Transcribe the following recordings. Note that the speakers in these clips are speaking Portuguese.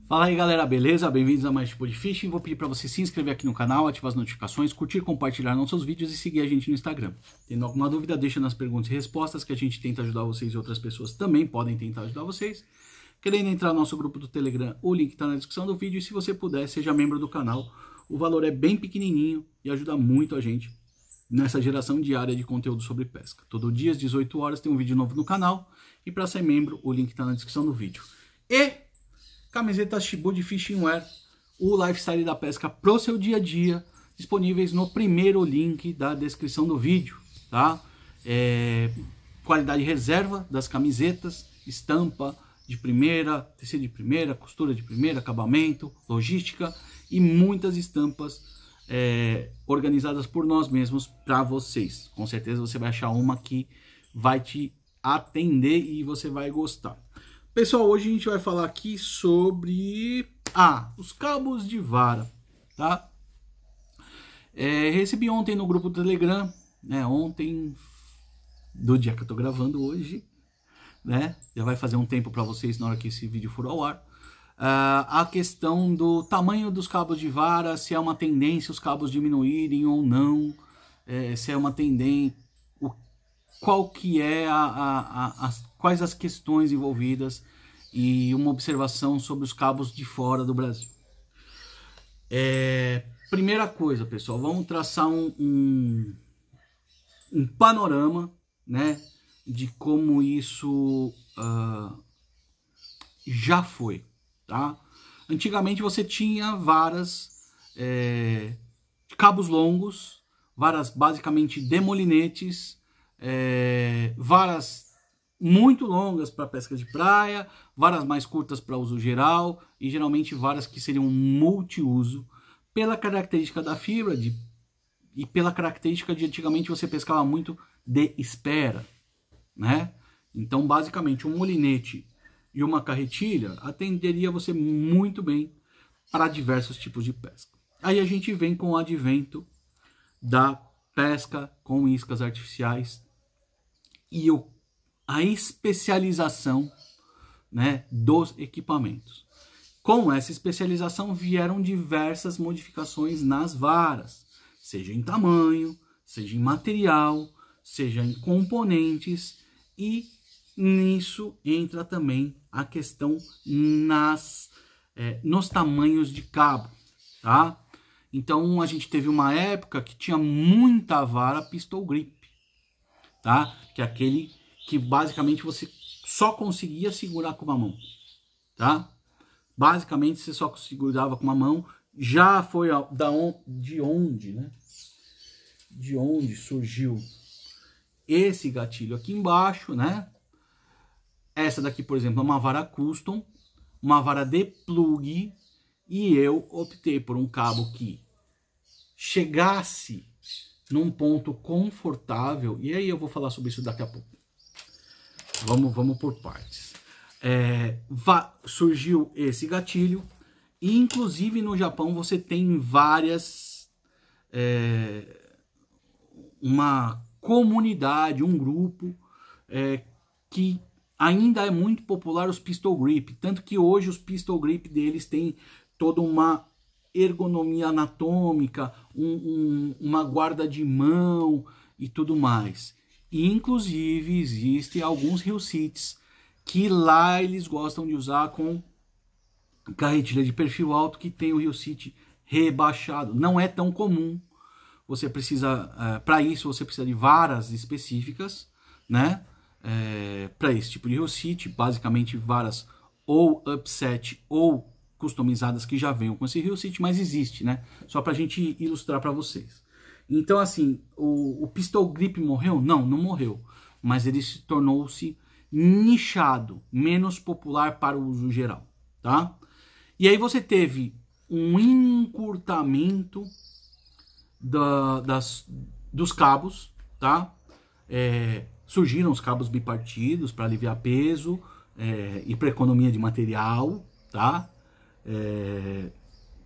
Fala aí galera, beleza? Bem-vindos a mais tipo de Fishing. Vou pedir para você se inscrever aqui no canal, ativar as notificações, curtir, compartilhar nossos vídeos e seguir a gente no Instagram. Tendo alguma dúvida, deixa nas perguntas e respostas que a gente tenta ajudar vocês e outras pessoas também podem tentar ajudar vocês. Querendo entrar no nosso grupo do Telegram, o link está na descrição do vídeo e se você puder, seja membro do canal. O valor é bem pequenininho e ajuda muito a gente nessa geração diária de conteúdo sobre pesca. Todo dia às 18 horas tem um vídeo novo no canal e para ser membro, o link está na descrição do vídeo. E camiseta Chibud Fishing Wear, o lifestyle da pesca pro seu dia a dia, disponíveis no primeiro link da descrição do vídeo, tá? Qualidade reserva das camisetas, estampa de primeira, tecido de primeira, costura de primeira, acabamento, logística e muitas estampas organizadas por nós mesmos para vocês. Com certeza você vai achar uma que vai te atender e você vai gostar. Pessoal, hoje a gente vai falar aqui sobre os cabos de vara, tá? Recebi ontem no grupo do Telegram, né? Ontem, do dia que eu tô gravando hoje, né? Já vai fazer um tempo para vocês na hora que esse vídeo for ao ar. A questão do tamanho dos cabos de vara, se é uma tendência os cabos diminuírem ou não, se é uma tendência, qual que é quais as questões envolvidas e uma observação sobre os cabos de fora do Brasil. Primeira coisa, pessoal, vamos traçar um panorama, né, de como isso já foi, tá? Antigamente você tinha varas de cabos longos, varas basicamente de molinetes, varas muito longas para pesca de praia, varas mais curtas para uso geral e geralmente varas que seriam multiuso pela característica da fibra e pela característica de antigamente você pescava muito de espera, né? Então basicamente um molinete e uma carretilha atenderia você muito bem para diversos tipos de pesca. Aí a gente vem com o advento da pesca com iscas artificiais e a especialização, né, dos equipamentos. Com essa especialização vieram diversas modificações nas varas, seja em tamanho, seja em material, seja em componentes, e nisso entra também a questão nos tamanhos de cabo, tá? Então a gente teve uma época que tinha muita vara pistol grip, tá? Que é aquele que basicamente você só conseguia segurar com uma mão, tá? Basicamente você só segurava com uma mão. Já foi de onde, né? De onde surgiu esse gatilho aqui embaixo, né? Essa daqui, por exemplo, é uma vara custom, uma vara de plug, e eu optei por um cabo que chegasse num ponto confortável, e aí eu vou falar sobre isso daqui a pouco. Vamos por partes. Surgiu esse gatilho, e inclusive no Japão você tem várias, uma comunidade, um grupo que ainda é muito popular os pistol grip, tanto que hoje os pistol grip deles têm toda uma ergonomia anatômica, uma guarda de mão e tudo mais. E inclusive existem alguns reel sits que lá eles gostam de usar com carretilha de perfil alto, que tem o reel sit rebaixado. Não é tão comum. Você precisa, para isso você precisa de varas específicas, né? Para esse tipo de reel sit, basicamente varas ou upset ou customizadas que já venham com esse reel sit, mas existe, né? Só para a gente ilustrar para vocês. Então, assim, o pistol grip morreu? Não, não morreu. Mas ele se tornou-se nichado, menos popular para o uso geral, tá? E aí você teve um encurtamento dos cabos, tá? Surgiram os cabos bipartidos para aliviar peso e para economia de material, tá?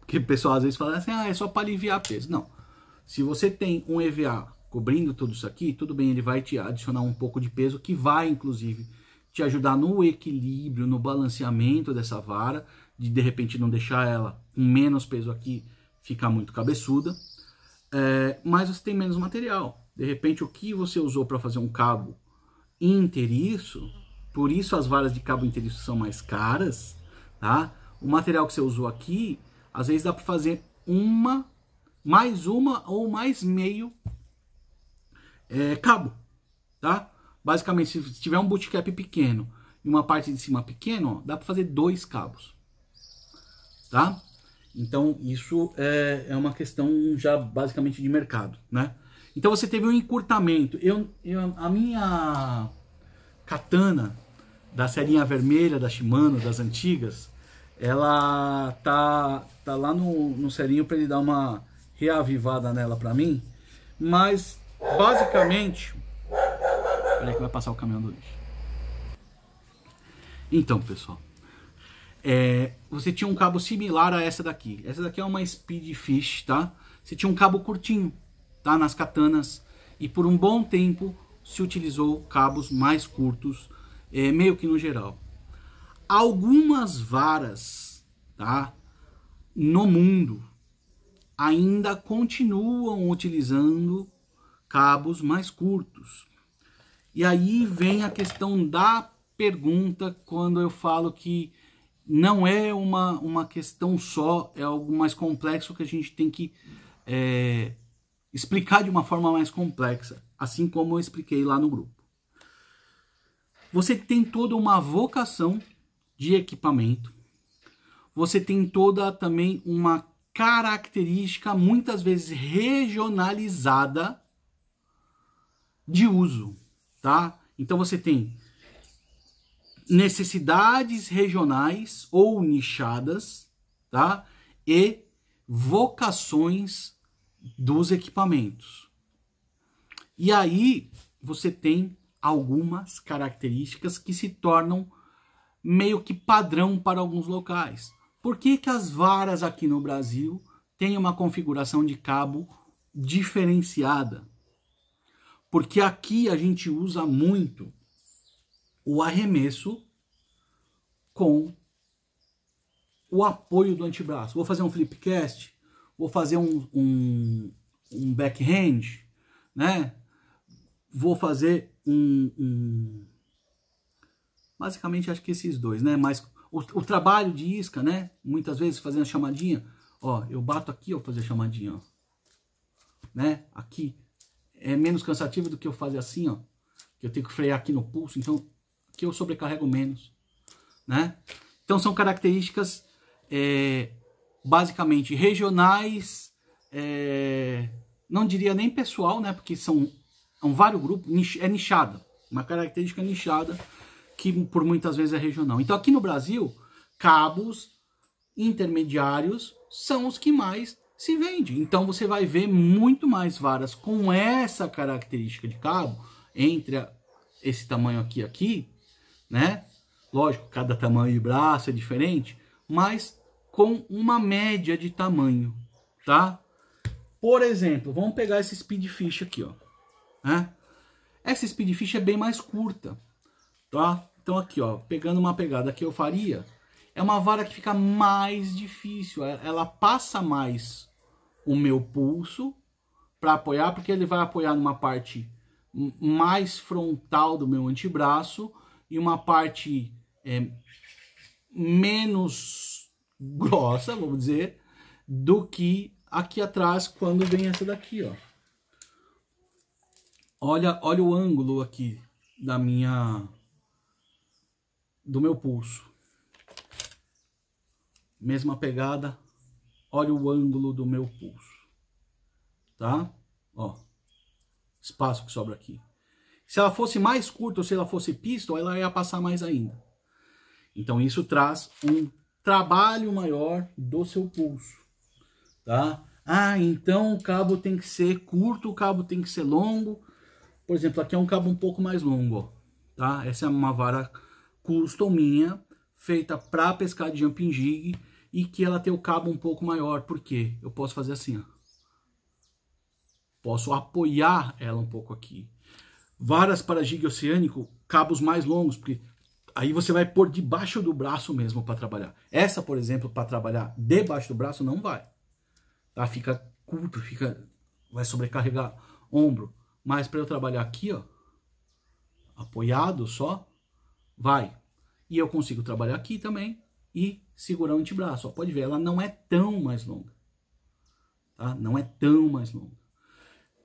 Que o pessoal às vezes fala assim, é só para aliviar peso. Não. Se você tem um EVA cobrindo tudo isso aqui, tudo bem, ele vai te adicionar um pouco de peso, que vai, inclusive, te ajudar no equilíbrio, no balanceamento dessa vara, de repente não deixar ela com menos peso aqui, ficar muito cabeçuda, mas você tem menos material. De repente o que você usou para fazer um cabo inteiriço, por isso as varas de cabo inteiriço são mais caras, tá? O material que você usou aqui, às vezes dá para fazer mais uma ou mais meio cabo, tá? Basicamente, se tiver um bootcap pequeno e uma parte de cima pequena, ó, dá para fazer 2 cabos, tá? Então, isso é uma questão já basicamente de mercado, né? Então, você teve um encurtamento. A minha katana da serinha vermelha, da Shimano, das antigas, ela tá lá no serinho para ele dar uma reavivada nela para mim. Mas, basicamente... Peraí que vai passar o caminhão do lixo. Então, pessoal, você tinha um cabo similar a essa daqui. Essa daqui é uma Speedfish, tá? Você tinha um cabo curtinho, tá? Nas katanas. E por um bom tempo se utilizou cabos mais curtos, meio que no geral. Algumas varas, tá? No mundo ainda continuam utilizando cabos mais curtos. E aí vem a questão da pergunta, quando eu falo que não é uma questão só, é algo mais complexo que a gente tem que explicar de uma forma mais complexa, assim como eu expliquei lá no grupo. Você tem toda uma vocação de equipamento, você tem toda também uma característica, muitas vezes regionalizada, de uso. Tá? Então você tem necessidades regionais ou nichadas, tá? E vocações dos equipamentos. E aí você tem algumas características que se tornam meio que padrão para alguns locais. Por que que as varas aqui no Brasil têm uma configuração de cabo diferenciada? Porque aqui a gente usa muito o arremesso com o apoio do antebraço. Vou fazer um flipcast, vou fazer um backhand, né? Vou fazer basicamente acho que esses dois, né? Mas o trabalho de isca, né? Muitas vezes fazendo a chamadinha, ó, eu bato aqui, ó, fazer a chamadinha, ó, né? Aqui. É menos cansativo do que eu fazer assim, ó. Que eu tenho que frear aqui no pulso, então aqui eu sobrecarrego menos, né? Então são características basicamente regionais, não diria nem pessoal, né? Porque são vários grupos, é nichada, uma característica nichada que por muitas vezes é regional. Então aqui no Brasil, cabos intermediários são os que mais se vende. Então você vai ver muito mais varas com essa característica de cabo, entre esse tamanho aqui, né? Lógico, cada tamanho de braço é diferente, mas com uma média de tamanho, tá? Por exemplo, vamos pegar esse Speedfish aqui, ó, né? Essa Speedfish é bem mais curta, tá? Então aqui, ó, pegando uma pegada que eu faria, é uma vara que fica mais difícil, ela passa mais o meu pulso para apoiar, porque ele vai apoiar numa parte mais frontal do meu antebraço e uma parte menos grossa, vamos dizer, do que aqui atrás quando vem essa daqui, ó. Olha o ângulo aqui do meu pulso. Mesma pegada. Olha o ângulo do meu pulso, tá? Ó, espaço que sobra aqui. Se ela fosse mais curta ou se ela fosse pistol, ela ia passar mais ainda. Então isso traz um trabalho maior do seu pulso, tá? Ah, então o cabo tem que ser curto, o cabo tem que ser longo. Por exemplo, aqui é um cabo um pouco mais longo, ó, tá? Essa é uma vara custom minha, feita para pescar de jumping jig, e que ela tem o cabo um pouco maior. Por quê? Eu posso fazer assim, ó. Posso apoiar ela um pouco aqui. Varas para jig oceânico, cabos mais longos, porque Aí você vai pôr debaixo do braço mesmo para trabalhar. Essa, por exemplo, para trabalhar debaixo do braço não vai. Tá? Fica curto, vai sobrecarregar ombro. Mas para eu trabalhar aqui, ó, apoiado só, vai. E eu consigo trabalhar aqui também e segurar o antebraço. Ó, pode ver, ela não é tão mais longa. Tá? Não é tão mais longa.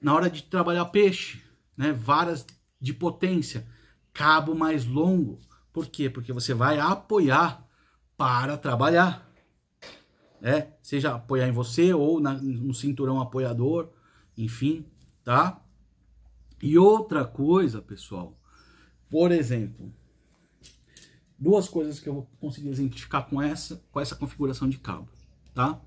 Na hora de trabalhar peixe, né, varas de potência, cabo mais longo. Por quê? Porque você vai apoiar para trabalhar. Seja apoiar em você ou no cinturão apoiador, enfim, tá? E outra coisa, pessoal, por exemplo, duas coisas que eu vou conseguir exemplificar com essa configuração de cabo, tá?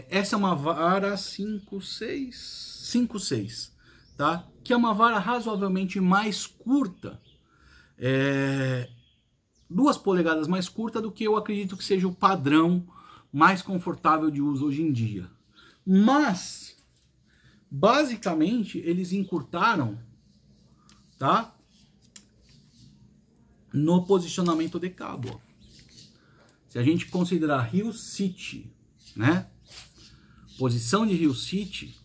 Essa é uma vara 5/6, tá? Que é uma vara razoavelmente mais curta, 2 polegadas mais curta do que eu acredito que seja o padrão mais confortável de uso hoje em dia. Mas, basicamente, eles encurtaram, tá? No posicionamento de cabo. Ó. Se a gente considerar Rio City, né? Posição de Rio City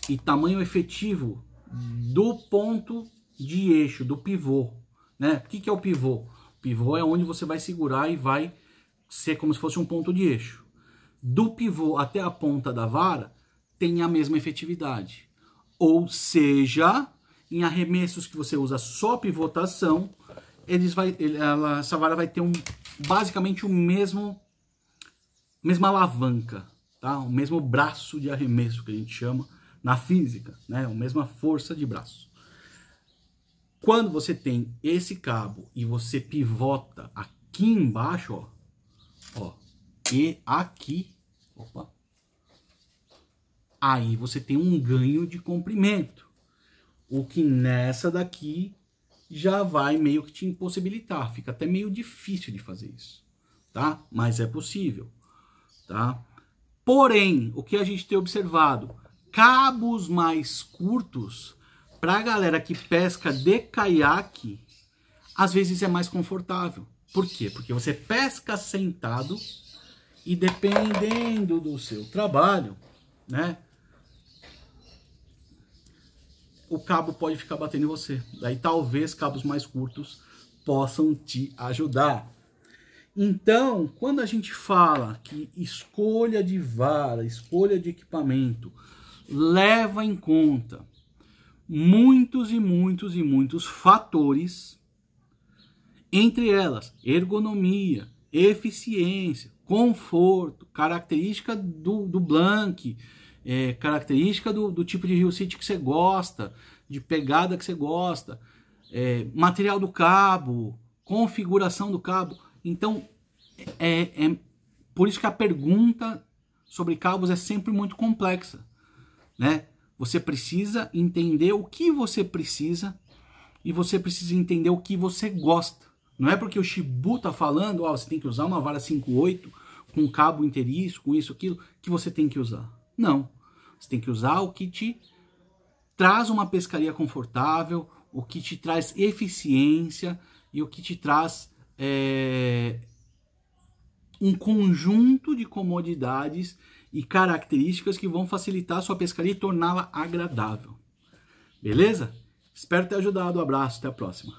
e tamanho efetivo do ponto de eixo, do pivô, né? O que é o pivô? O pivô é onde você vai segurar e vai ser como se fosse um ponto de eixo. Do pivô até a ponta da vara tem a mesma efetividade. Ou seja, em arremessos que você usa só pivotação, essa vara vai ter basicamente mesma alavanca, tá? O mesmo braço de arremesso que a gente chama na física, né? A mesma força de braço. Quando você tem esse cabo e você pivota aqui embaixo, ó, e aqui, opa, aí você tem um ganho de comprimento, o que nessa daqui já vai meio que te impossibilitar, fica até meio difícil de fazer isso, tá? Mas é possível, tá? Porém, o que a gente tem observado, cabos mais curtos, pra galera que pesca de caiaque, às vezes é mais confortável. Por quê? Porque você pesca sentado e dependendo do seu trabalho, né? O cabo pode ficar batendo em você. Daí talvez cabos mais curtos possam te ajudar. Então, quando a gente fala que escolha de vara, escolha de equipamento, leva em conta muitos e muitos e muitos fatores, entre elas ergonomia, eficiência, conforto, característica do blank, característica do tipo de Rio City que você gosta, de pegada que você gosta, material do cabo, configuração do cabo. Então, por isso que a pergunta sobre cabos é sempre muito complexa, né? Você precisa entender o que você precisa e você precisa entender o que você gosta. Não é porque o Shibu tá falando, você tem que usar uma vara 5/8 com cabo inteiriço, com isso, aquilo, que você tem que usar. Não. Você tem que usar o que te traz uma pescaria confortável, o que te traz eficiência e o que te traz um conjunto de comodidades e características que vão facilitar a sua pescaria e torná-la agradável. Beleza? Espero ter ajudado. Um abraço, até a próxima.